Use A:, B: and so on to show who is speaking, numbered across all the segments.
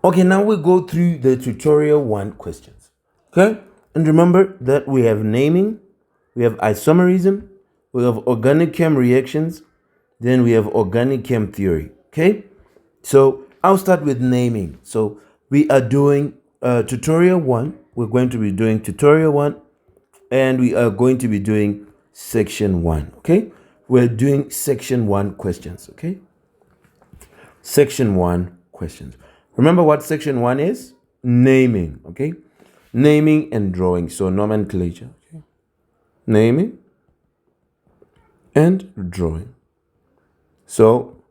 A: Okay, now we go through the tutorial 1 questions. Okay, and remember that we have naming, we have isomerism, we have organic chem reactions, then we have organic chem theory. Okay, so I'll start with naming. So we are doing tutorial 1. We're going to be doing tutorial 1, and we are going to be doing section 1. Okay, we're doing section 1 questions. Okay, section 1 questions. Remember what section 1 is? Naming. Okay, naming and drawing. So nomenclature. Okay, naming and drawing. So,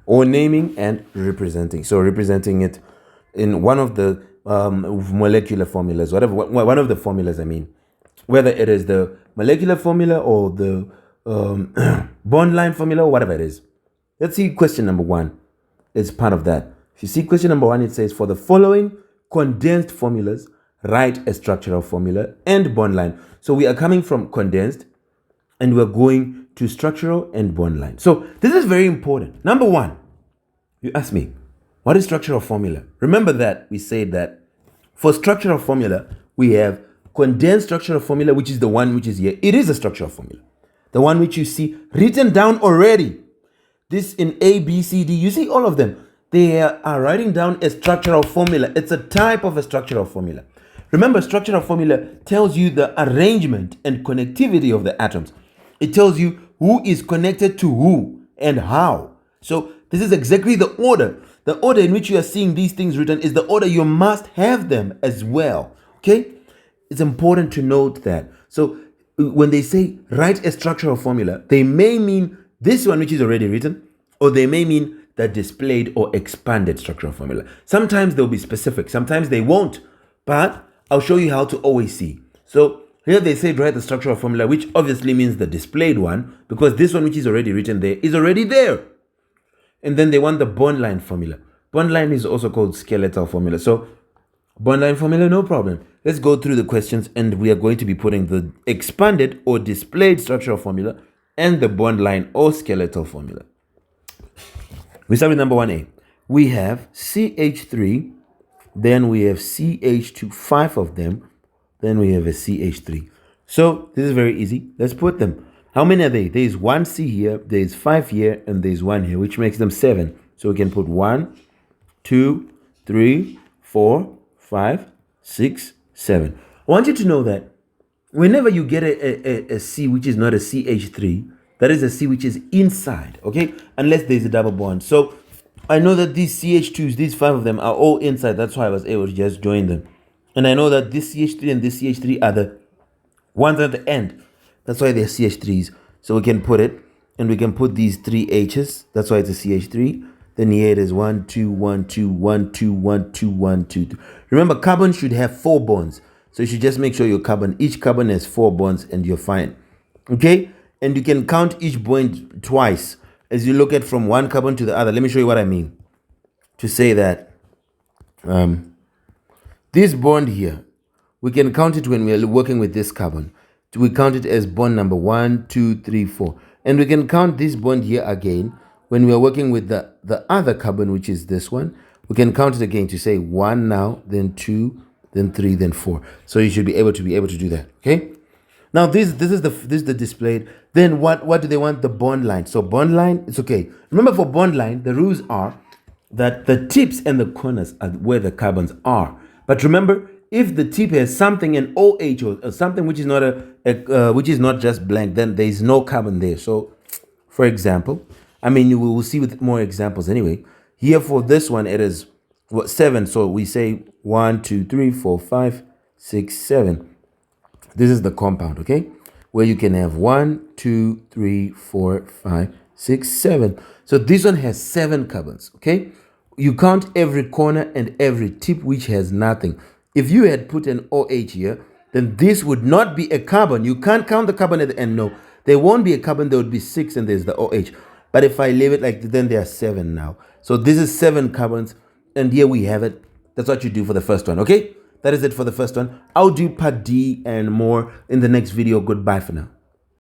A: or naming and representing. So representing it in one of the molecular formulas, whatever, one of the formulas, I mean, whether it is the molecular formula or the bond line formula or whatever it is. Let's see question number 1 is part of that. If you see question number 1, it says, for the following condensed formulas, write a structural formula and bond line. So we are coming from condensed and we're going to structural and bond line. So this is very important. Number 1, you ask me, what is structural formula? Remember that we said that for structural formula, we have condensed structural formula, which is the one which is here. It is a structural formula. The one which you see written down already. This in A, B, C, D, you see all of them. They are writing down a structural formula. It's a type of a structural formula. Remember, structural formula tells you the arrangement and connectivity of the atoms. It tells you who is connected to who and how. So this is exactly the order. The order in which you are seeing these things written is the order you must have them as well. Okay? It's important to note that. So when they say write a structural formula, they may mean this one which is already written, or they may mean the displayed or expanded structural formula. Sometimes they'll be specific, sometimes they won't, but I'll show you how to always see. So here they say write the structural formula, which obviously means the displayed one, because this one which is already written there is already there. And then they want the bond line formula. Bond line is also called skeletal formula. So bond line formula, no problem. Let's go through the questions, and we are going to be putting the expanded or displayed structural formula and the bond line or skeletal formula. We start with number 1A. We have CH3, then we have CH2, 5 of them, then we have a CH3. So this is very easy. Let's put them. How many are they? There is 1 C here, there is 5 here, and there is 1 here, which makes them 7. So we can put 1, 2, 3, 4, 5, 6, 7. I want you to know that whenever you get a C which is not a CH3, that is a C which is inside, okay? Unless there's a double bond. So I know that these CH2s, these 5 of them are all inside. That's why I was able to just join them. And I know that this CH3 and this CH3 are the ones at the end. That's why they're CH3s. So we can put it, and we can put these 3 H's. That's why it's a CH3. Then here it is 1, 2, 1, 2, 1, 2, 1, 2, 1, 2, 2. Remember, carbon should have 4 bonds. So you should just make sure your carbon, each carbon has 4 bonds, and you're fine. Okay? And you can count each bond twice as you look at from one carbon to the other. Let me show you what I mean. To say that this bond here, we can count it when we are working with this carbon. We count it as bond number 1, 2, 3, 4. And we can count this bond here again when we are working with the other carbon, which is this one. We can count it again to say 1 now, then 2, then 3, then 4. So you should be able to do that. Okay? Now this is the displayed. Then what do they want? The bond line. So bond line, it's okay. Remember, for bond line, the rules are that the tips and the corners are where the carbons are. But remember, if the tip has something, an OH or something which is not which is not just blank, then there is no carbon there. So, for example, I mean, we will see with more examples anyway. Here for this one, it is 7. So we say 1, 2, 3, 4, 5, 6, 7. This is the compound, okay? Where you can have 1, 2, 3, 4, 5, 6, 7. So this one has 7 carbons, okay? You count every corner and every tip which has nothing. If you had put an OH here, then this would not be a carbon. You can't count the carbon at the end. No, there won't be a carbon. There would be 6, and there's the OH. But if I leave it like, then there are 7 now. So this is 7 carbons, and here we have it. That's what you do for the first one, okay? That is it for the first one. I'll do part D and more in the next video. Goodbye for now.